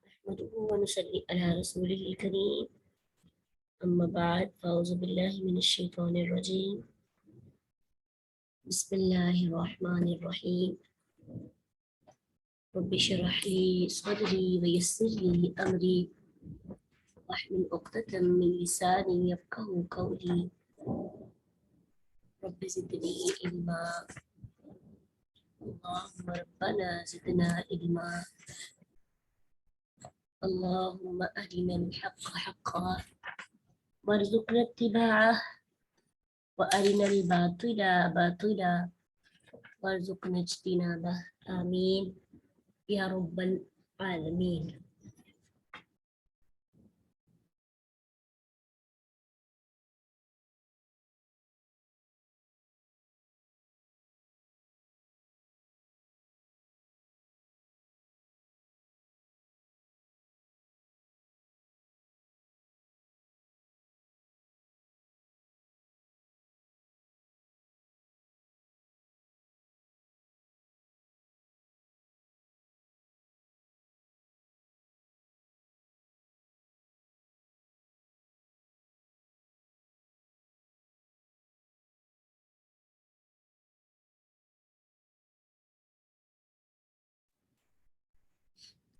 نحمده ونصلي على رسوله الكريم أما بعد فأعوذ بالله من الشيطان الرجيم بسم الله الرحمن الرحيم رب اشرح لي صدري ويسر لي أمري واحلل عقدة من لساني يفقهوا قولي رب زدني علما اللهم ربنا زدنا علما اللهم أرنا الحق حقا وارزقنا اتباعه وأرنا الباطل باطلا وارزقنا اجتنابه آمين يا رب العالمين.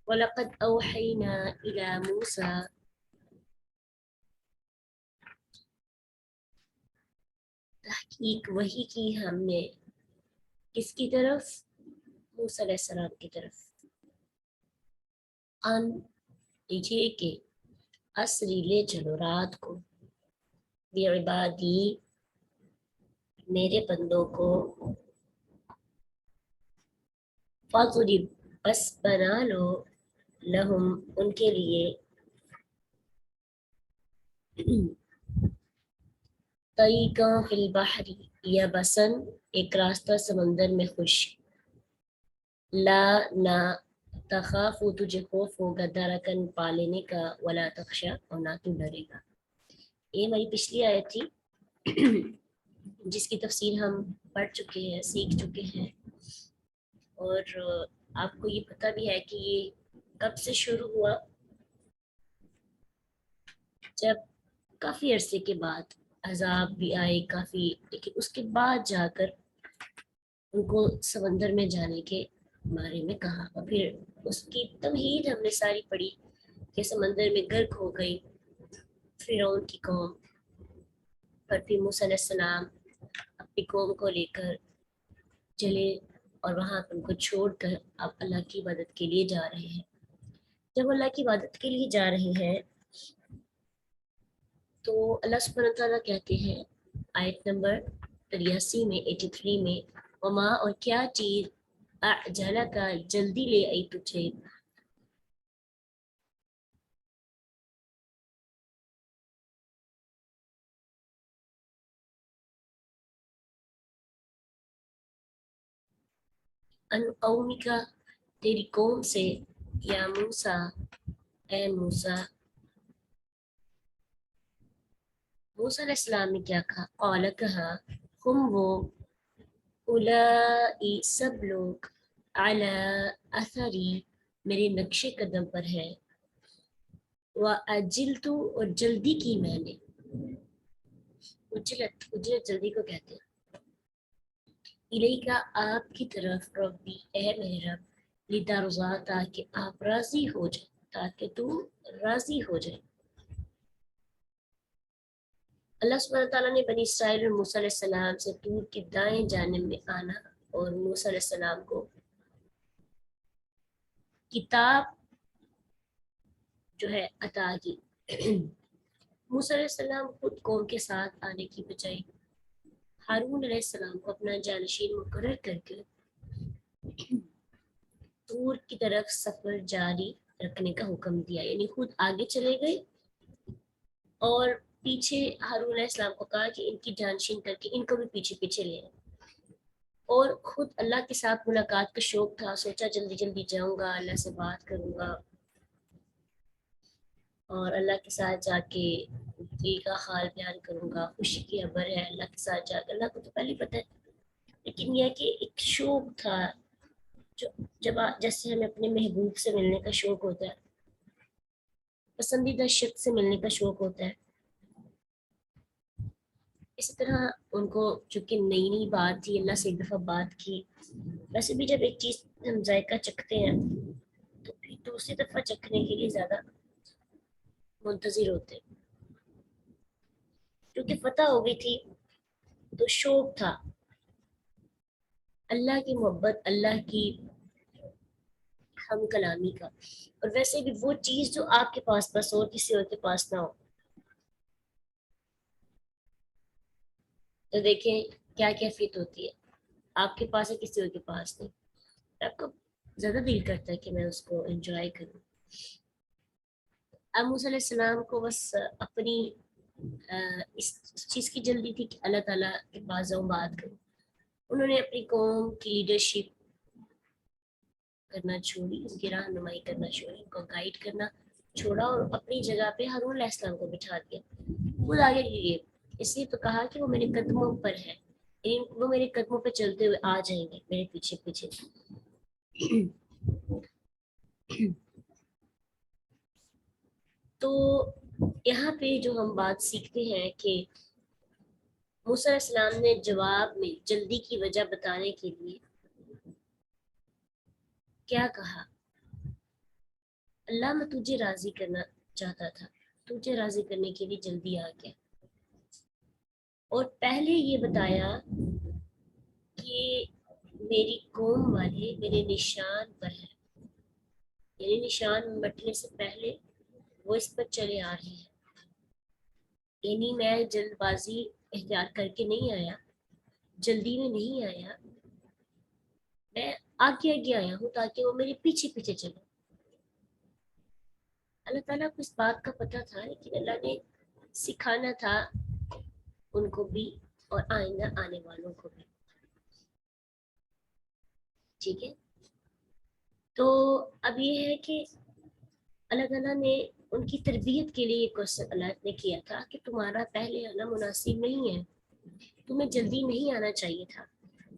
ولقد أوحينا إلى موسى تحقیق وحی کی ہم نے کس کی طرف؟ موسیٰ علیہ السلام کی طرف. ان یہ کہ اسری لے چلو رات کو بعبادی میرے بندوں کو فضرب بس بنا لو لہم ان کے لیے طریقہ فی البحر یا بسن ایک راستہ سمندر میں خشک لا نہ تخاف تجھے خوف ہوگا درکن پا لینے کا ولا تخشا اور نہ تو ڈرے گا. یہ ہماری پچھلی آیت تھی جس کی تفسیر ہم پڑھ چکے ہیں سیکھ چکے ہیں اور آپ کو یہ پتہ بھی ہے کہ یہ کب سے شروع ہوا؟ جب کافی عرصے کے بعد عذاب بھی آئے کافی، لیکن اس کے بعد جا کر ان کو سمندر میں جانے کے بارے میں کہا اور پھر اس کی تمہید ہم نے ساری پڑھی کہ سمندر میں غرق ہو گئی فرعون کی قوم، پر پھر موسیٰ علیہ السلام اپنی قوم کو لے کر چلے اور وہاں ان کو چھوڑ کر اب اللہ کی عبادت کے لیے جا رہے ہیں. جب اللہ کی عبادت کے لیے جا رہے ہیں تو اللہ سبحانہ وتعالیٰ کہتے ہیں آیت نمبر 83 میں 83 میں وما اور کیا چیز اعجلہ کا جلدی لے آئی تجھے ان قومی کا تیری قوم سے یا موسیٰ اے موسیٰ. موسیٰ علیہ السلام نے کیا کہا؟ قال کہا ہم وہ اولائی سب لوگ علی اثری میرے نقش قدم پر ہے وَأَجِلْتُ اور جلدی کی میں نے. اجلت جلدی کو کہتے ہیں. الیکا آپ کی طرف ربی اے میرے رب لترضا تاکہ آپ راضی ہو جائیں، تاکہ تو راضی ہو جائے. اللہ سبحانہ تعالیٰ نے بنی اسرائیل اور موسیٰ علیہ السلام سے طور کی دائیں جانب میں آنا اور موسیٰ علیہ السلام کو کتاب جو ہے عطا کی. موسیٰ علیہ السلام خود قوم کے ساتھ آنے کی بجائے ہارون علیہ السلام کو اپنا جانشین مقرر کر کے طور کی طرف سفر جاری رکھنے کا حکم دیا، یعنی خود آگے چلے گئے اور پیچھے ہارون علیہ السلام کو کہا کہ ان کی جانشین کر کے ان کو بھی پیچھے پیچھے لے آئے. اور خود اللہ کے ساتھ ملاقات کا شوق تھا، سوچا جلدی جلدی جاؤں گا، اللہ سے بات کروں گا اور اللہ کے ساتھ جا کے دل کا حال بیان کروں گا، خوشی کی خبر ہے اللہ کے ساتھ جا کر. اللہ کو تو پہلے پتہ ہے، لیکن یہ کہ ایک شوق تھا جیسے ہمیں اپنے محبوب سے ملنے کا شوق ہوتا ہے، پسندیدہ شخص سے ملنے کا شوق ہوتا ہے، اسی طرح ان کو چونکہ نئی نئی بات تھی، اللہ سے ایک دفعہ بات کی، ویسے بھی جب ایک چیز ہم ذائقہ چکھتے ہیں تو پھر دوسری دفعہ چکھنے کے لیے زیادہ منتظر ہوتے ہیں، کیونکہ فتح ہو گئی تھی تو شوق تھا اللہ کی محبت، اللہ کی ہم کلامی کا، اور ویسے بھی وہ چیز جو آپ کے پاس بس اور کسی اور کے پاس نہ ہو، تو دیکھیں کیا کیفیت ہوتی ہے، آپ کے پاس ہے کسی اور کے پاس نہیں، آپ کو زیادہ دل کرتا ہے کہ میں اس کو انجوائے کروں۔ اب موسیٰ علیہ السلام کو بس اپنی اس چیز کی جلدی تھی کہ اللہ تعالیٰ کے پاس جاؤں بات کروں، انہوں نے اپنی قوم کی لیڈرشپ کرنا چھوڑی، ان کی رہنمائی کرنا چھوڑی، ان کو گائیڈ کرنا چھوڑا اور اپنی جگہ پہ ہارون علیہ السلام کو بٹھا دیا، خود آگے لیے، اس لیے تو کہا کہ وہ میرے قدموں پر ہے، وہ میرے قدموں پہ چلتے ہوئے آ جائیں گے میرے پیچھے پیچھے۔ تو یہاں پہ جو ہم بات سیکھتے ہیں کہ موسیٰ علیہ السلام نے جواب میں جلدی کی وجہ بتانے کے لیے کیا کہا، اللہ میں تجھے راضی کرنا چاہتا تھا، تجھے راضی کرنے کے لیے جلدی آ گیا، اور پہلے یہ بتایا کہ میری قوم والے میرے نشان پر ہیں، یعنی نشان مٹنے سے پہلے وہ اس پر چلے آ رہے ہیں، یعنی میں جلد بازی اختیار کر کے نہیں آیا، جلدی میں نہیں آیا، میں آگے آگے آیا ہوں تاکہ وہ میرے پیچھے پیچھے چلے۔ اللہ تعالیٰ کو اس بات کا پتہ تھا، لیکن اللہ نے سکھانا تھا ان کو بھی اور آئندہ آنے والوں کو بھی، ٹھیک ہے۔ تو اب یہ ہے کہ اللہ تعالیٰ نے ان کی تربیت کے لیے یہ کوشچن اللہ نے کیا تھا کہ تمہارا پہلے آنا مناسب نہیں ہے، تمہیں جلدی نہیں آنا چاہیے تھا،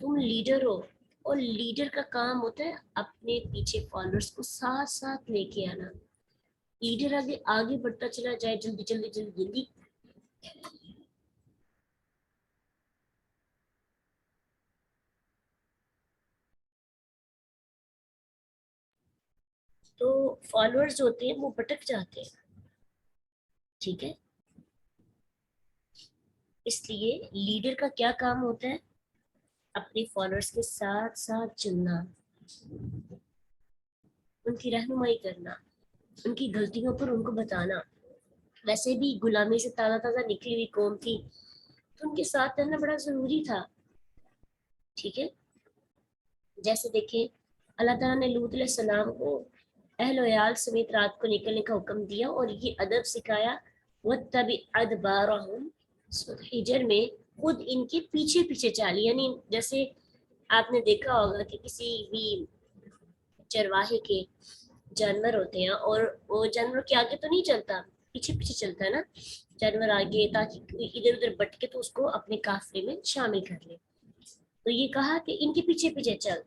تم لیڈر ہو، اور لیڈر کا کام ہوتا ہے اپنے پیچھے فالوورز کو ساتھ ساتھ لے کے آنا، لیڈر آگے آگے بڑھتا چلا جائے جلدی جلدی جلدی جلدی، تو فالوورز ہوتے ہیں وہ بھٹک جاتے ہیں، ٹھیک ہے۔ اس لیے لیڈر کا کیا کام ہوتا ہے، اپنے فالوورز کے ساتھ ساتھ چلنا، ان کی رہنمائی کرنا، ان کی غلطیوں پر ان کو بتانا، ویسے بھی غلامی سے تازہ تازہ نکلی ہوئی قوم تھی تو ان کے ساتھ رہنا بڑا ضروری تھا، ٹھیک ہے۔ جیسے دیکھیں اللہ تعالیٰ نے لوط علیہ السلام کو اہل و عیال سمیت رات کو نکلنے کا حکم دیا اور یہ ادب سکھایا، وَاتَّبِعْ أَدْبَارَهُمْ، سورۃ حجر میں خود ان کے پیچھے پیچھے چالی، یعنی جیسے آپ نے دیکھا ہوگا کہ کسی بھی چرواہے کے جانور ہوتے ہیں اور وہ جانور کے آگے تو نہیں چلتا، پیچھے پیچھے چلتا ہے نا جانور آگے، تاکہ ادھر ادھر بٹکے تو اس کو اپنے قافلے میں شامل کر لے، تو یہ کہا کہ ان کے پیچھے پیچھے چل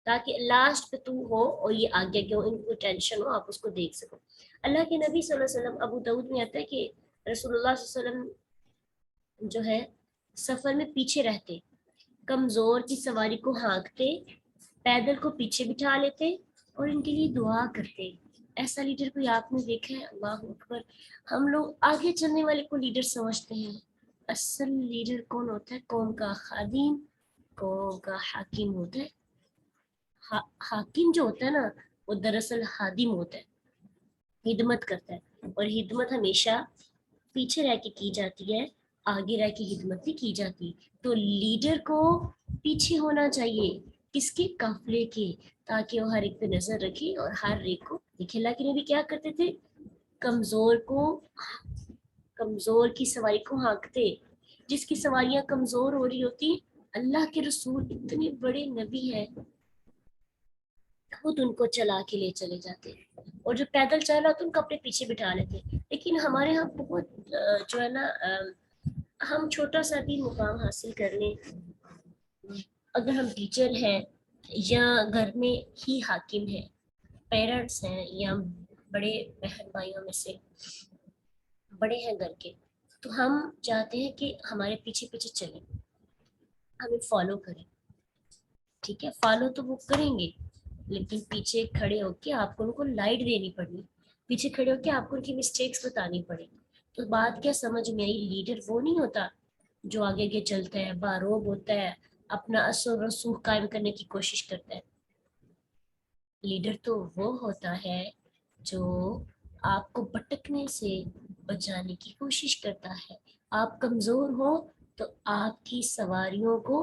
تاکہ لاسٹ پہ تو ہو اور یہ آگے کیوں ان کو ٹینشن ہو، آپ اس کو دیکھ سکو۔ اللہ کے نبی صلی اللہ علیہ وسلم، ابو داؤد میں آتا ہے کہ رسول اللہ صلی اللہ علیہ وسلم جو ہے سفر میں پیچھے رہتے، کمزور کی سواری کو ہانکتے، پیدل کو پیچھے بٹھا لیتے اور ان کے لیے دعا کرتے۔ ایسا لیڈر کوئی آپ نے دیکھا ہے؟ اللہ اکبر۔ ہم لوگ آگے چلنے والے کو لیڈر سمجھتے ہیں، اصل لیڈر کون ہوتا ہے؟ قوم کا خادم، قوم کا حاکم ہوتا ہے۔ حاکم جو ہوتا ہے نا وہ دراصل خادم ہوتا ہے، خدمت کرتا ہے، اور خدمت ہمیشہ پیچھے رہ کے کی جاتی ہے، آگے رہ کے خدمت بھی کی جاتی، تو لیڈر کو پیچھے ہونا چاہیے، کس کے؟ قافلے کے، تاکہ وہ ہر ایک پہ نظر رکھے اور ہر ایک کو دیکھے۔ اللہ کے نبی کیا کرتے تھے؟ کمزور کی سواری کو ہانکتے، جس کی سواریاں کمزور ہو رہی ہوتی، اللہ کے رسول اتنے بڑے نبی ہیں خود ان کو چلا کے لے چلے جاتے، اور جو پیدل چل رہا تو ان کو اپنے پیچھے بٹھا لیتے۔ لیکن ہمارے ہاں بہت جو ہے نا ہم چھوٹا سا بھی مقام حاصل کر لیں، اگر ہم ٹیچر ہیں یا گھر میں ہی حاکم ہے، پیرنٹس ہیں یا بڑے بہن بھائیوں میں سے بڑے ہیں گھر کے، تو ہم چاہتے ہیں کہ ہمارے پیچھے پیچھے چلیں، ہمیں فالو کریں. ٹھیک ہے، فالو تو وہ کریں گے، لیکن پیچھے کھڑے ہو کے آپ کو ان کو لائٹ دینی پڑی، پیچھے کھڑے ہو کے آپ کو ان کی مسٹیکس بتانی پڑے. تو بات کیا سمجھ میں آئی؟ لیڈر وہ نہیں ہوتا جو آگے کے چلتا ہے، باروب ہوتا ہے، اپنا اثر و رسوخ قائم کرنے کی کوشش کرتا ہے. لیڈر تو وہ ہوتا ہے جو آپ کو بھٹکنے سے بچانے کی کوشش کرتا ہے. آپ کمزور ہو تو آپ کی سواریوں کو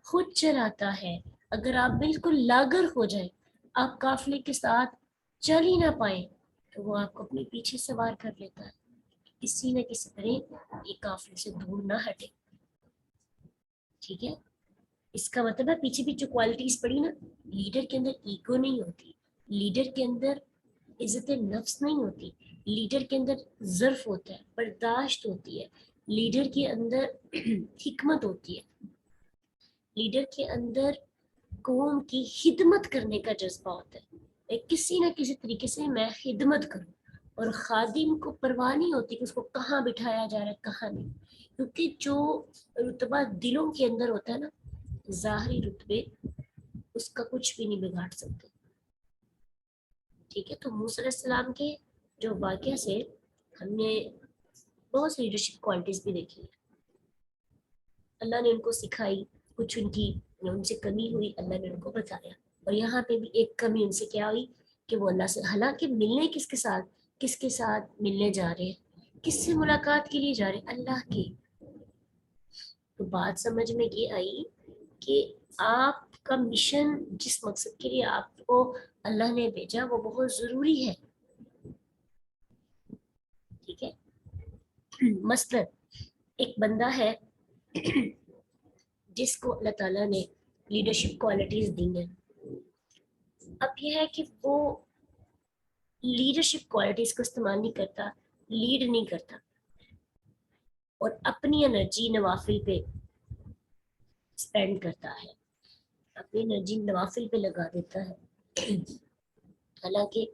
خود چلاتا ہے. اگر آپ بالکل لاغر ہو جائیں، آپ قافلے کے ساتھ چل ہی نہ پائیں، تو وہ آپ کو اپنے پیچھے سوار کر لیتا ہے. کسی نہ کسی طرح یہ قافلے سے دور نہ ہٹے. ٹھیک ہے، اس کا مطلب ہے پیچھے بھی جو کوالٹیز پڑی نا، لیڈر کے اندر ایگو نہیں ہوتی، لیڈر کے اندر عزت نفس نہیں ہوتی، لیڈر کے اندر ظرف ہوتا ہے، برداشت ہوتی ہے، لیڈر کے اندر حکمت ہوتی ہے، لیڈر کے اندر قوم کی خدمت کرنے کا جذبہ ہوتا ہے. کسی نہ کسی طریقے سے میں خدمت کروں، اور خادم کو پرواہ نہیں ہوتی کہ اس کو کہاں بٹھایا جا رہا ہے کہاں نہیں، کیونکہ جو رتبہ دلوں کے اندر ہوتا ہے نا، ظاہری رتبے اس کا کچھ بھی نہیں بگاڑ سکتے. ٹھیک ہے، تو موسیٰ علیہ السلام کے جو واقعہ سے ہم نے بہت سی لیڈرشپ کوالٹیز بھی دیکھی ہیں. اللہ نے ان کو سکھائی، کچھ ان سے کمی ہوئی، اللہ نے ان کو بتایا. اور یہاں پہ بھی ایک کمی ان سے کیا ہوئی کہ وہ اللہ سے، حالانکہ ملنے کس کے ساتھ ملنے جا رہے ہیں، کس سے ملاقات کے لیے جا رہے ہیں؟ اللہ کی. تو بات سمجھ میں یہ آئی کہ آپ کا مشن، جس مقصد کے لیے آپ کو اللہ نے بھیجا، وہ بہت ضروری ہے. ٹھیک ہے، مثلا ایک بندہ ہے جس کو اللہ تعالیٰ نے لیڈرشپ کوالٹیز دی ہیں. اب یہ ہے کہ وہ لیڈرشپ کوالٹیز کو استعمال نہیں کرتا، لیڈ نہیں کرتا، اور اپنی انرجی نوافل پہ اسپینڈ کرتا ہے، اپنی انرجی نوافل پہ لگا دیتا ہے. حالانکہ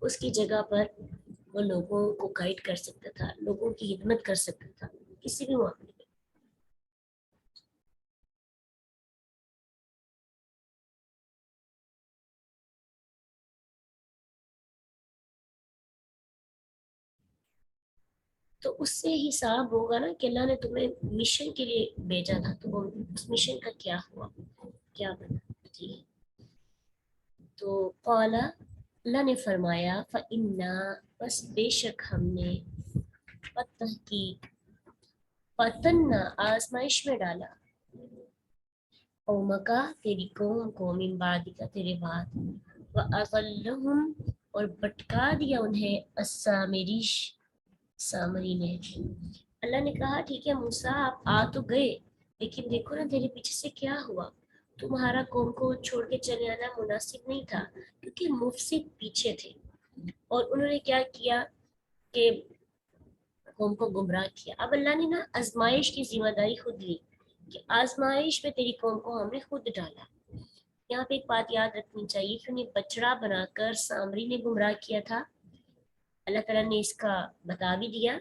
اس کی جگہ پر وہ لوگوں کو گائیڈ کر سکتا تھا، لوگوں کی خدمت کر سکتا تھا کسی بھی معاملے میں. تو اس سے حساب ہوگا نا کہ اللہ نے تمہیں مشن کے لیے بھیجا تھا، تو وہ اس مشن کا کیا ہوا، کیا بنا. جی، تو قالا، اللہ نے فرمایا، فَإِنَّا، بس بے شک ہم نے، تحقیق، فتنہ آزمائش میں ڈالا، قومکا تیری قوم کو، من بعدکا تیرے بعد، وَأَضَلَّهُمْ اور بھٹکا دیا انہیں، السامریش سامری نے. اللہ نے کہا ٹھیک ہے موسیٰ آپ آ تو گئے، لیکن دیکھو نا تیرے پیچھے سے کیا ہوا. تمہارا قوم کو چھوڑ کے چلے آنا مناسب نہیں تھا، کیونکہ مفسد پیچھے تھے، اور انہوں نے کیا کیا کہ قوم کو گمراہ کیا. اب اللہ نے نا آزمائش کی ذمہ داری خود لی، کہ آزمائش میں تیری قوم کو ہم نے خود ڈالا. یہاں پہ ایک بات یاد رکھنی چاہیے کہ انہیں بچڑا بنا کر سامری نے گمراہ کیا تھا، اللہ تعالیٰ نے اس کا بتا بھی دیا،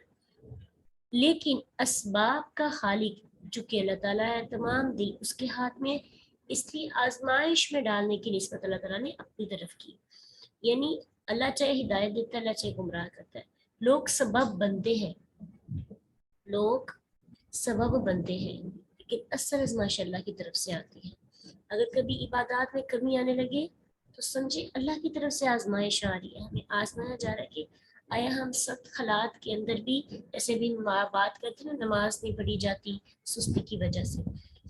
لیکن اسباب کا خالق جو کہ اللہ تعالیٰ ہے، تمام دل اس کے ہاتھ میں، اس لیے آزمائش میں ڈالنے کی نسبت اللہ تعالیٰ نے اپنی طرف کی. یعنی اللہ چاہے ہدایت دیتا ہے، اللہ چاہے گمراہ کرتا ہے. لوگ سبب بنتے ہیں، لوگ سبب بنتے ہیں، لیکن اثر آزمائش اللہ کی طرف سے آتی ہے. اگر کبھی عبادات میں کمی آنے لگے تو سمجھے اللہ کی طرف سے آزمائش آ رہی ہے، ہمیں آزمایا جا رہا ہے کہ آیا ہم سخت حالات کے اندر بھی، جیسے بھی بات کرتے ہیں نا، نماز نہیں پڑھی جاتی سستی کی وجہ سے،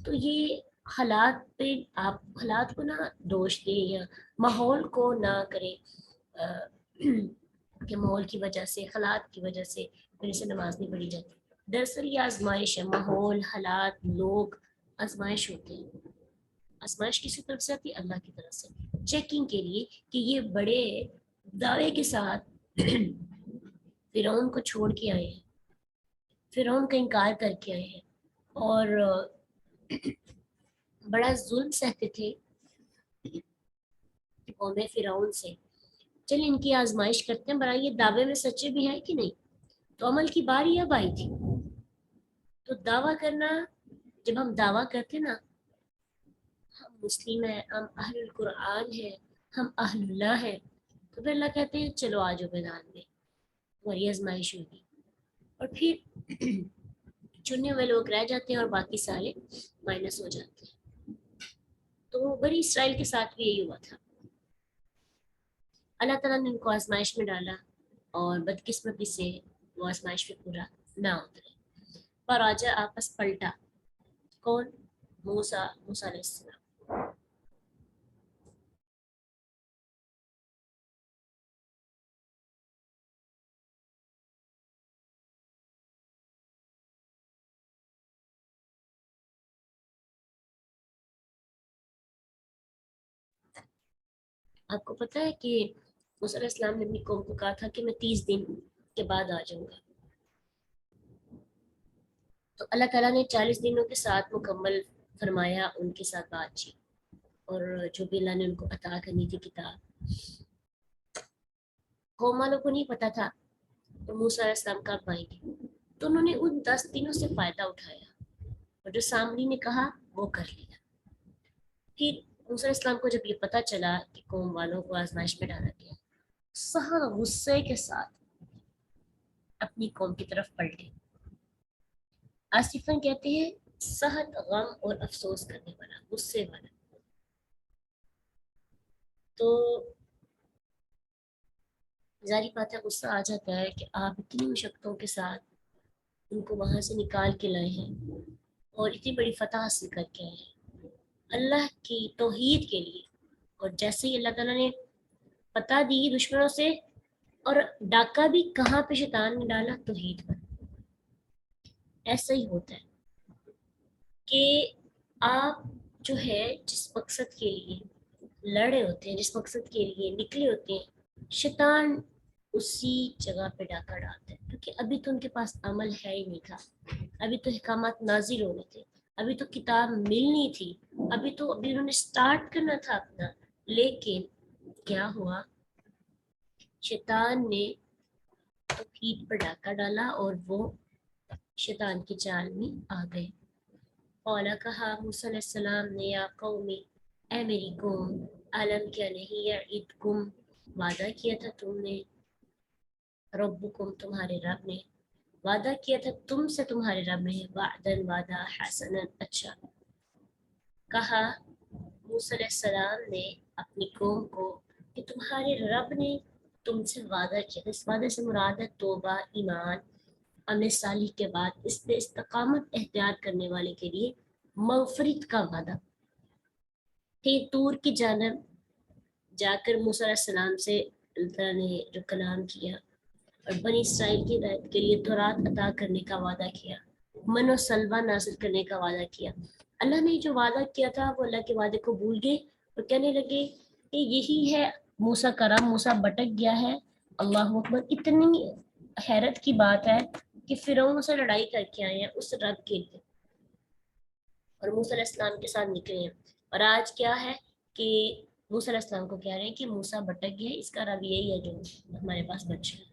تو یہ حالات پہ آپ حالات کو نہ دوش دیں، یا ماحول کو نہ کریں کہ ماحول کی وجہ سے، حالات کی وجہ سے میرے سے نماز نہیں پڑھی جاتی. دراصل یہ آزمائش ہے، ماحول، حالات، لوگ آزمائش ہوتے ہیں. آزمائش کسی طرف سے آتی ہے؟ اللہ کی طرف سے، چیکنگ کے لیے کہ یہ بڑے دعوے کے ساتھ فرعون کو چھوڑ کے آئے ہیں، فرعون کا انکار کر کے آئے ہیں، اور بڑا ظلم سہتے تھے، قوم فرعون سے، چل ان کی آزمائش کرتے ہیں، برا یہ دعوے میں سچے بھی ہیں کہ نہیں۔ تو عمل کی باری اب آئی تھی۔ تو دعویٰ کرنا، جب ہم دعویٰ کرتے نا ہم مسلم ہیں، ہم اہل القرآن ہیں، ہم اہل اللہ ہیں، تو پھر اللہ کہتے ہیں چلو آ جاؤ میدان میں، تمہاری آزمائش ہوگی۔ اور پھر چننے ہوئے لوگ رہ جاتے ہیں اور باقی سارے مائنس ہو جاتے ہیں۔ تو بنی اسرائیل کے ساتھ بھی یہی ہوا تھا، اللہ تعالیٰ نے ان کو آزمائش میں ڈالا اور بدقسمتی سے وہ آزمائش میں پورا نہ اترے، پر راجا آپس پلٹا۔ کون؟ موسیٰ علیہ السلام۔ آپ کو پتہ ہے کہ موسیٰ علیہ السلام نے اپنی قوم کو کہا تھا کہ میں 30 دن کے بعد آ جاؤں گا، تو اللہ تعالیٰ نے 40 دنوں کے ساتھ مکمل فرمایا ان کے ساتھ بات چیت، اور جو بھی اللہ نے ان کو عطا کرنی تھی کتاب، قوم والوں کو نہیں پتا تھا تو موسیٰ علیہ السلام کب آئیں گے، تو انہوں نے ان 10 دنوں سے فائدہ اٹھایا اور جو سامری نے کہا وہ کر لیا۔ پھر موسیٰ علیہ السلام کو جب یہ پتا چلا کہ قوم والوں کو آزمائش میں ڈالا گیا، سخت غصے کے ساتھ اپنی قوم کی طرف پلٹے۔ آصفن کہتے ہیں سخت غم اور افسوس کرنے والا، غصے والا۔ تو ظاہری بات ہے غصہ آ جاتا ہے کہ آپ اتنی مشقتوں کے ساتھ ان کو وہاں سے نکال کے لائے ہیں اور اتنی بڑی فتح حاصل کر کے آئے ہیں اللہ کی توحید کے لیے، اور جیسے ہی اللہ تعالیٰ نے پتہ دی دشمنوں سے، اور ڈاکہ بھی کہاں پہ شیطان نے ڈالا؟ توحید پر۔ ایسا ہی ہوتا ہے کہ آپ جو ہے جس مقصد کے لیے لڑے ہوتے ہیں، جس مقصد کے لیے نکلے ہوتے ہیں، شیطان اسی جگہ پہ ڈاکہ ڈالتا ہے، کیونکہ ابھی تو ان کے پاس عمل ہے ہی نہیں تھا، ابھی تو احکامات نازل ہونے تھے، ابھی تو کتاب ملنی تھی، ابھی انہوں نے سٹارٹ کرنا تھا اپنا۔ لیکن کیا ہوا؟ شیطان نے توحید پر ڈاکہ ڈالا اور وہ شیطان کی چال میں آ گئے۔ اولا کہا موسیٰ علیہ السلام نے یا قومی، اے میری قوم، عالم کیا نہیں یعدکم، وعدہ کیا تھا تم نے، ربکم تمہارے رب نے، وعدہ کیا تھا تم سے تمہارے رب نے، وعدن وعدہ، حسنا اچھا۔ کہا موسیٰ علیہ السلام نے اپنی قوم کو کہ تمہارے رب نے تم سے وعدہ کیا، اس وعدے سے مراد ہے توبہ، ایمان، عمل صالح کے بعد اس پہ استقامت اختیار کرنے والے کے لیے مغفرت کا وعدہ۔ پھر طور کی جانب جا کر موسیٰ علیہ السلام سے اللہ تعالیٰ نے جو کلام کیا اور بنی اسرائیل کی ہدایت کے لیے تورات عطا کرنے کا وعدہ کیا، من و سلوہ نازل کرنے کا وعدہ کیا۔ اللہ نے جو وعدہ کیا تھا وہ اللہ کے وعدے کو بھول گئے اور کہنے لگے کہ یہی ہے موسیٰ کا رب، موسیٰ بھٹک گیا ہے۔ اللہ اکبر! اتنی حیرت کی بات ہے کہ فرعون سے لڑائی کر کے آئے ہیں اس رب کے لیے اور موسیٰ علیہ السلام کے ساتھ نکلے ہیں، اور آج کیا ہے کہ موسیٰ علیہ السلام کو کہہ رہے ہیں کہ موسیٰ بھٹک گیا ہے، اس کا رب یہی ہے جو ہمارے پاس بچا ہے۔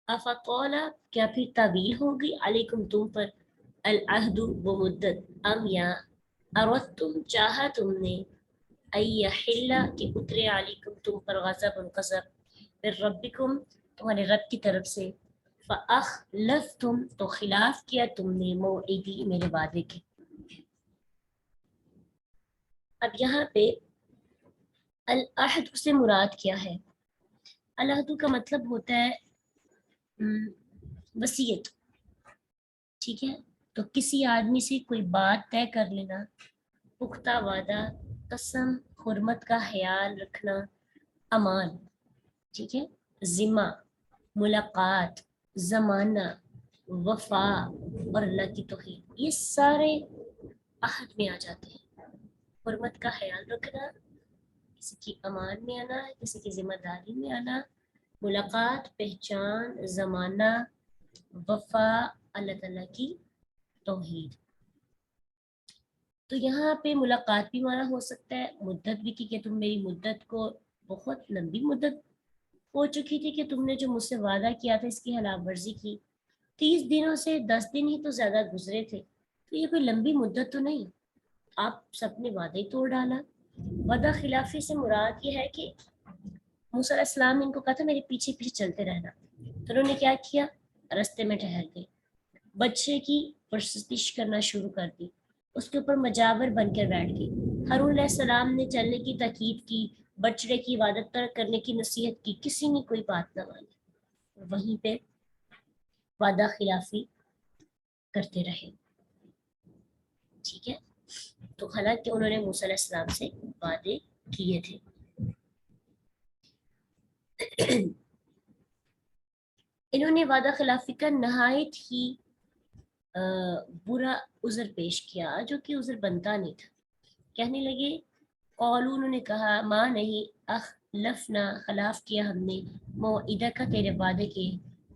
افطولا، کیا پھر طویل ہوگی علیکم تم پر، العہد وہ مدت، ام یا اردتم چاہا تم نے، ایحل کہ اترے علیکم تم پر غضب غضب، پھر ربکم تمہارے رب کی طرف سے، فاخلفتم تو خلاف کیا تم نے، موعدی میرے وعدے کے۔ اب یہاں پہ العہد سے مراد کیا ہے؟ العہد کا مطلب ہوتا ہے وصیت، ٹھیک ہے؟ تو کسی آدمی سے کوئی بات طے کر لینا، پختہ وعدہ، قسم، حرمت کا خیال رکھنا، امان، ٹھیک ہے، ذمہ، ملاقات، زمانہ، وفا اور اللہ کی توحید، یہ سارے عہد میں آ جاتے ہیں۔ حرمت کا خیال رکھنا، کسی کی امان میں آنا، کسی کی ذمہ داری میں آنا، ملاقات، پہچان، زمانہ، وفا، اللہ تعالیٰ کی توحید۔ تو یہاں پہ ملاقات بھی مانا ہو سکتا ہے، مدت بھی کی کہ تم میری مدت کو، بہت لمبی مدت ہو چکی تھی کہ تم نے جو مجھ سے وعدہ کیا تھا اس کی خلاف ورزی کی، 30 دنوں سے 10 دن ہی تو زیادہ گزرے تھے، تو یہ کوئی لمبی مدت تو نہیں، آپ سب نے وعدہ ہی توڑ ڈالا۔ وعدہ خلافی سے مراد یہ ہے کہ موسیٰ علیہ السلام نے ان کو کہا تھا میرے پیچھے پیچھے چلتے رہنا، تو انہوں نے کیا کیا، رستے میں ٹھہر گئے، بچے کی پرستش کرنا شروع کر دی، اس کے اوپر مجاور بن کر بیٹھ گئی۔ ہارون علیہ السلام نے چلنے کی تاکید کی، بچڑے کی عبادت ترک کرنے کی نصیحت کی، کسی نے کوئی بات نہ مانی، وہیں پہ وعدہ خلافی کرتے رہے، ٹھیک ہے۔ تو حالانکہ انہوں نے موسیٰ علیہ السلام سے وعدے کیے تھے۔ انہوں نے وعدہ خلافی کا نہایت ہی برا عذر پیش کیا، جو کہ عذر بنتا نہیں تھا۔ کہنے لگے، قالو، انہوں نے کہا، ماں نہیں، اخلفنا، خلاف کیا ہم نے، موعدہ کا، تیرے وعدے کے،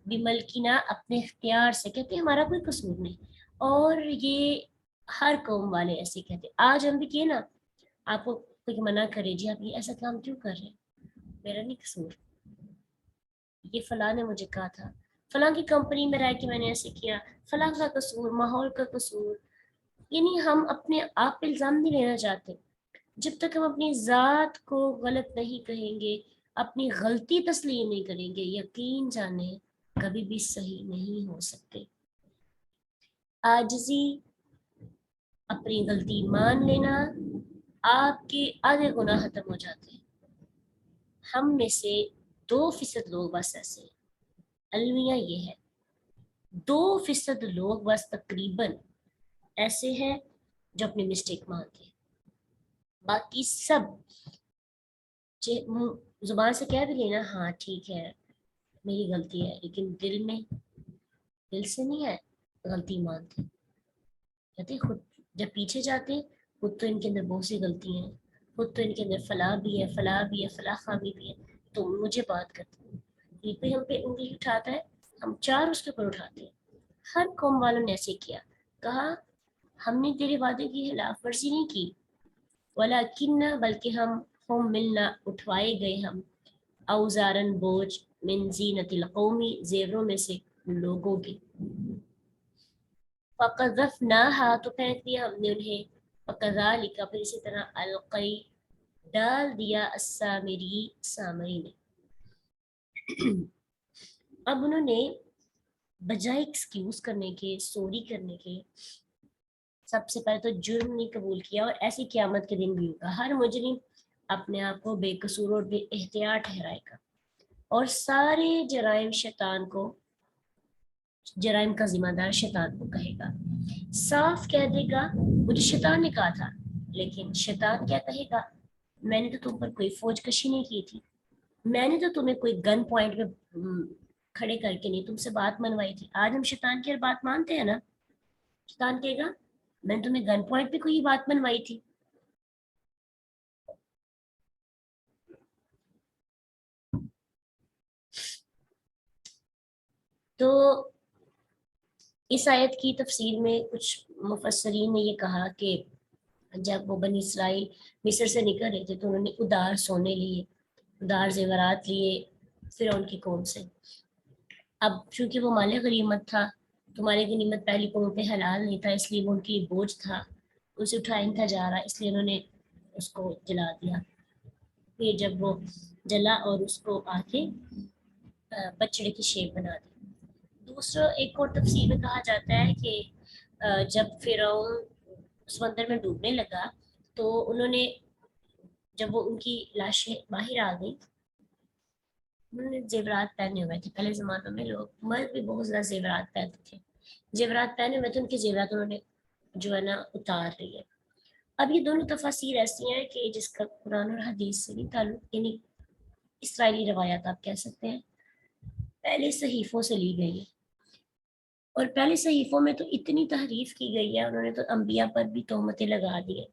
بملکنا، اپنے اختیار سے، کہتے ہیں ہمارا کوئی قصور نہیں، اور یہ ہر قوم والے ایسے کہتے، آج ہم بھی کیے نا، آپ کو کوئی منع کرے جی آپ یہ ایسا کام کیوں کر رہے ہیں، میرا نہیں قصور، یہ فلاں نے مجھے کہا تھا، فلاں کی کمپنی میں رہ کے میں نے ایسے کیا، فلاں کا قصور، ماحول کا قصور، یعنی ہم اپنے آپ پہ الزام نہیں لینا چاہتے۔ جب تک ہم اپنی ذات کو غلط نہیں کہیں گے، اپنی غلطی تسلیم نہیں کریں گے، یقین جانیں کبھی بھی صحیح نہیں ہو سکتے۔ عاجزی، اپنی غلطی مان لینا، آپ کے آدھے گناہ ختم ہو جاتے ہیں۔ ہم میں سے 2% لوگ بس ایسے، المیہ یہ ہے، 2% لوگ بس تقریباً ایسے ہیں جو اپنی مسٹیک مانتے ہیں، باقی سب زبان سے کہہ بھی لینا ہاں ٹھیک ہے میری غلطی ہے، لیکن دل سے نہیں ہے، غلطی مانتے، کہتے خود جب پیچھے جاتے خود تو ان کے اندر بہت سی غلطی ہیں، خود تو ان کے اندر فلاں بھی ہے، فلاں بھی ہے، فلاں خامی بھی ہے، تو مجھے بات کرتے ہیں، یہ کوئی ہم پہ انگلی اٹھاتا ہے ہم 4 اس کے اوپر اٹھاتے ہیں۔ ہر قوم والوں نے ایسے کیا، کہا ہم نے تیرے وعدے کی خلاف ورزی نہیں کی، ولیکن، بلکہ ہم ملنا، اٹھوائے گئے ہم، اوزارن، بوجھ، من زینت القومی، زیوروں میں سے لوگوں کے، فقذفناہا، تو پھینک دیا ہم نے انہیں، فکذالک، پھر اسی طرح، القی، ڈال دیا، السامری، سامری نے۔ اب انہوں نے بجائے ایکسکیوز کرنے کے، سوری کرنے کے، سب سے پہلے تو جرم نہیں قبول کیا، اور ایسی قیامت کے دن بھی ہوگا، ہر مجرم اپنے آپ کو بے قصور اور بے احتیاط ٹھہرائے گا، اور سارے جرائم شیطان کو، جرائم کا ذمہ دار شیطان کو کہے گا، صاف کہہ دے گا مجھے شیطان نے کہا تھا، لیکن شیطان کیا کہے گا، میں نے تو تم پر کوئی فوج کشی نہیں کی تھی، میں نے تو تمہیں کوئی گن پوائنٹ پہ کھڑے کر کے نہیں تم سے بات منوائی تھی۔ آج ہم شیطان کی ہر بات مانتے ہیں نا، شیطان کہے گا میں نے تمہیں گن پوائنٹ پہ کوئی بات منوائی تھی۔ تو اس آیت کی تفسیر میں کچھ مفسرین نے یہ کہا کہ جب وہ بنی اسرائیل مصر سے نکل رہے تھے تو انہوں نے ادار سونے لیے، ادار زیورات لیے فرعون کی قوم سے، اب چونکہ وہ مال غنیمت تھا تو مال غنیمت پہلی قوم پہ حلال نہیں تھا، اس لیے وہ ان کی بوجھ تھا، اسے اٹھایا نہیں تھا جا رہا، اس لیے انہوں نے اس کو جلا دیا۔ پھر جب وہ جلا اور اس کو آ کے بچڑے کی شیپ بنا دی۔ دوسرا ایک اور تفسیر میں کہا جاتا ہے کہ جب فرعون سمندر میں ڈوبنے لگا تو انہوں نے، جب وہ ان کی لاشیں باہر آ گئی، انہوں نے زیورات پہنے ہوئے تھے، پہلے زمانوں میں لوگ مرد بھی بہت زیادہ زیورات پہنتے تھے، زیورات پہنے ہوئے تھے، ان کے زیورات انہوں نے جو ہے نا اتار رہی ہے۔ اب یہ دونوں تفاسیر ایسی ہیں کہ جس کا قرآن اور حدیث سے بھی تعلق، یعنی اسرائیلی روایات آپ کہہ سکتے ہیں، پہلے صحیفوں سے لی گئی ہے، اور پہلے صحیفوں میں تو اتنی تحریف کی گئی ہے، انہوں نے تو انبیاء پر بھی تہمتیں لگا دی ہیں۔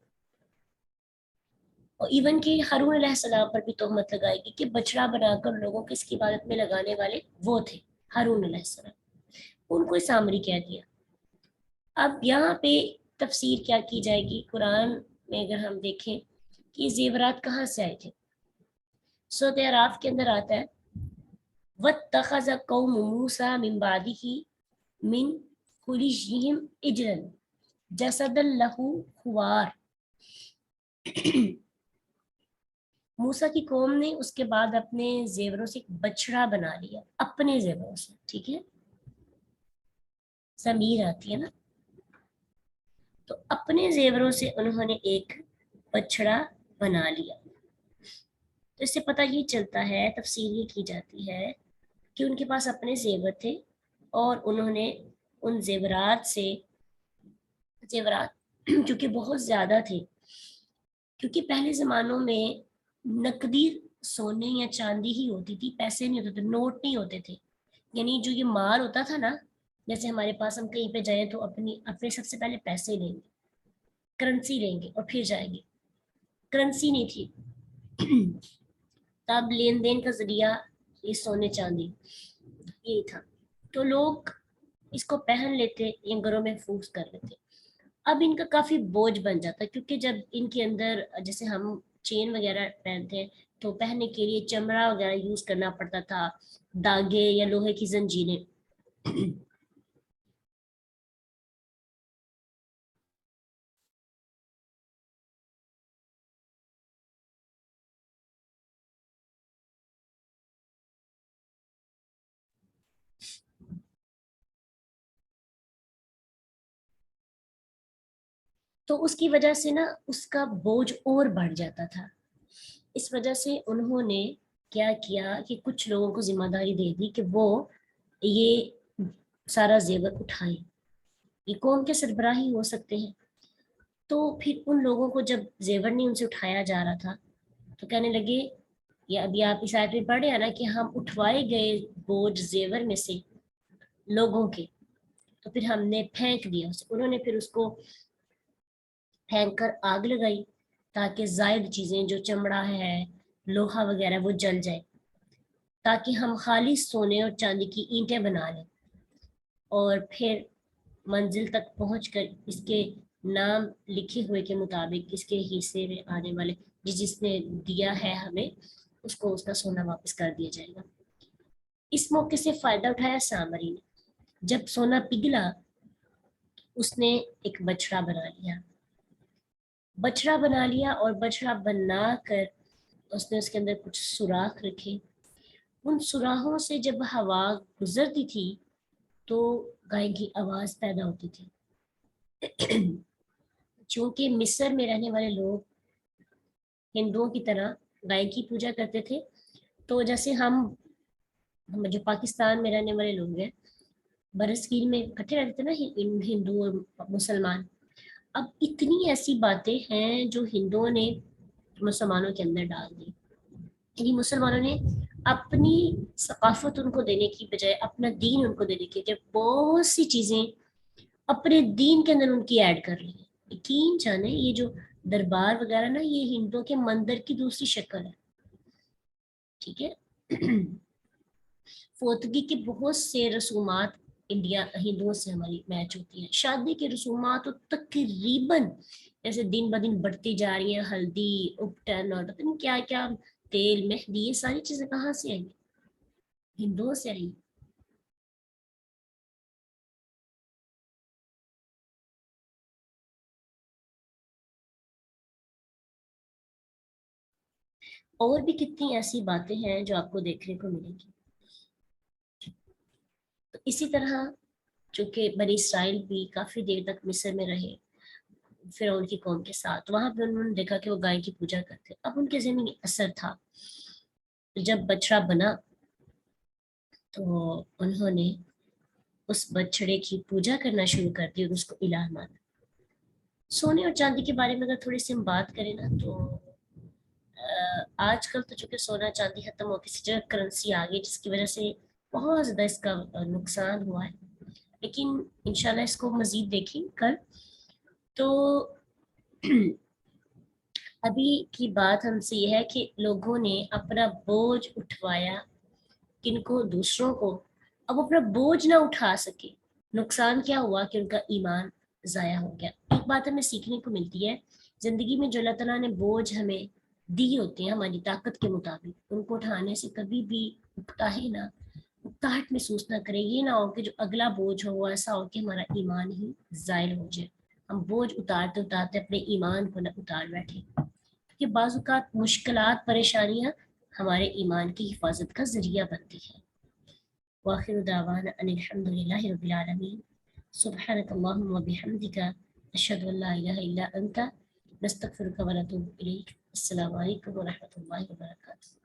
اور ایون کہ ہارون علیہ السلام پر بھی تہمت لگائے گی کہ بچڑا بنا کر لوگوں کو اس کی عبادت میں لگانے والے وہ تھے ہارون علیہ السلام، ان کو سامری کہہ دیا۔ اب یہاں پہ تفسیر کیا کی جائے گی قرآن میں اگر ہم دیکھیں کہ یہ زیورات کہاں سے آئے تھے، سورۃ اعراف کے اندر آتا ہے وَاتَّخَذَ قَوْمُ مُوسَىٰ مِن بَعْدِهِ مِن حُلِيِّهِمْ عِجْلًا جَسَدًا لَهُ خُوَارٌ۔ موسیٰ کی قوم نے اس کے بعد اپنے زیوروں سے ایک بچڑا بنا لیا، اپنے زیوروں سے، ٹھیک ہے، ضمیر آتی ہے نا، تو اپنے زیوروں سے انہوں نے ایک بچڑا بنا لیا۔ تو اس سے پتہ یہ چلتا ہے، تفسیر یہ کی جاتی ہے کہ ان کے پاس اپنے زیور تھے اور انہوں نے ان زیورات کیونکہ بہت زیادہ تھے، کیونکہ پہلے زمانوں میں نقدی سونے یا چاندی ہی ہوتی تھی، پیسے نہیں ہوتے تھے، نوٹ نہیں ہوتے تھے، یعنی جو یہ مال ہوتا تھا نا، جیسے ہمارے پاس ہم کہیں پہ جائیں تو اپنے سب سے پہلے پیسے لیں گے، کرنسی لیں گے اور پھر جائیں گے، کرنسی نہیں تھی تب لین دین کا ذریعہ یہ سونے چاندی یہی تھا، تو لوگ اس کو پہن لیتے یا گھروں میں محفوظ کر لیتے۔ اب ان کا کافی بوجھ بن جاتا کیونکہ جب ان کے اندر جیسے ہم چین وغیرہ پہنتے ہیں تو پہننے کے لیے چمڑا وغیرہ یوز کرنا پڑتا تھا، داغے یا لوہے کی زنجیریں تو اس کی وجہ سے نا اس کا بوجھ اور بڑھ جاتا تھا۔ اس وجہ سے انہوں نے کیا کیا کہ کچھ لوگوں کو ذمہ داری دے دی کہ وہ یہ سارا زیور اٹھائیں، یہ قوم کے سربراہ ہی ہو سکتے ہیں۔ تو پھر ان لوگوں کو جب زیور نہیں ان سے اٹھایا جا رہا تھا تو کہنے لگے، یا ابھی آپ اس آیت میں پڑھے ہیں نا کہ ہم اٹھوائے گئے بوجھ زیور میں سے لوگوں کے، تو پھر ہم نے پھینک دیا اسے، انہوں نے پھر اس کو پھینک کر آگ لگائی تاکہ زائد چیزیں جو چمڑا ہے، لوہا وغیرہ وہ جل جائے، تاکہ ہم خالص سونے اور چاندی کی اینٹیں بنا لیں، اور پھر منزل تک پہنچ کر اس کے نام لکھے ہوئے کے مطابق اس کے حصے میں آنے والے جس نے دیا ہے ہمیں اس کو اس کا سونا واپس کر دیا جائے گا۔ اس موقع سے فائدہ اٹھایا سامری نے، جب سونا پگھلا اس نے ایک بچڑا بنا لیا اور بچڑا بنا کر اس نے اس کے اندر کچھ سوراخ رکھے، ان سوراخوں سے جب ہوا گزرتی تھی تو گائے کی آواز پیدا ہوتی تھی۔ چونکہ مصر میں رہنے والے لوگ ہندوؤں کی طرح گائے کی پوجا کرتے تھے، تو جیسے ہم جو پاکستان میں رہنے والے لوگ ہیں برصغیر میں اکٹھے رہتے تھے نا ہندو اور مسلمان، اب اتنی ایسی باتیں ہیں جو ہندوؤں نے مسلمانوں کے اندر ڈال دی، یعنی مسلمانوں نے اپنی ثقافت ان کو دینے کی بجائے اپنا دین ان کو دینے کی بجائے بہت سی چیزیں اپنے دین کے اندر ان کی ایڈ کر رہی ہیں۔ یقین جانے یہ جو دربار وغیرہ نا یہ ہندوؤں کے مندر کی دوسری شکل ہے، ٹھیک ہے۔ فوتگی کے بہت سے رسومات انڈیا ہندوؤں سے ہماری میچ ہوتی ہیں، شادی کے رسومات تو تقریباً جیسے دن بدن بڑھتی جا رہی ہیں، ہلدی، اپٹن اور پتہ نہیں کیا کیا، تیل، مہندی، یہ ساری چیزیں کہاں سے آئی؟ ہندوؤں سے آئی۔ اور بھی کتنی ایسی باتیں ہیں جو آپ کو دیکھنے کو ملیں گی۔ تو اسی طرح چونکہ بنی اسرائیل بھی کافی دیر تک مصر میں رہے فرعون کی قوم کے ساتھ، وہاں پہ انہوں نے دیکھا کہ وہ گائے کی پوجا کرتے، اب ان کے ذہن میں یہ اثر تھا، جب بچڑا بنا تو انہوں نے اس بچڑے کی پوجا کرنا شروع کر دی اور اس کو الہ مانا۔ سونے اور چاندی کے بارے میں اگر تھوڑی سی ہم بات کریں نا تو آج کل تو چونکہ سونا چاندی ختم ہو کسی جگہ کرنسی آ گئی جس کی وجہ سے بہت زیادہ اس کا نقصان ہوا ہے، لیکن انشاءاللہ اس کو مزید دیکھیں کل۔ تو ابھی کی بات ہم سے یہ ہے کہ لوگوں نے اپنا بوجھ اٹھوایا، کن کو؟ دوسروں کو، اب اپنا بوجھ نہ اٹھا سکے، نقصان کیا ہوا کہ ان کا ایمان ضائع ہو گیا۔ ایک بات ہمیں سیکھنے کو ملتی ہے زندگی میں، جو اللہ تعالیٰ نے بوجھ ہمیں دی ہوتے ہیں ہماری طاقت کے مطابق، ان کو اٹھانے سے کبھی بھی اکتاہے نہ، اکتاہٹ محسوس نہ کریں۔ یہ نہ ہو کہ جو اگلا بوجھ ہو وہ ایسا ہو کہ ہمارا ایمان ہی زائل ہو جائے، ہم بوجھ اتارتے اتارتے اپنے ایمان کو نہ اتار بیٹھے، کہ بعض اوقات مشکلات، پریشانیاں ہمارے ایمان کی حفاظت کا ذریعہ بنتی ہیں۔ وآخر دعوانا ان الحمد للہ رب العالمین، سبحانک اللہم وبحمدک، اشہد ان لا الہ الا انت، نستغفرک ونتوب الیک۔ السلام علیکم ورحمۃ اللہ وبرکاتہ۔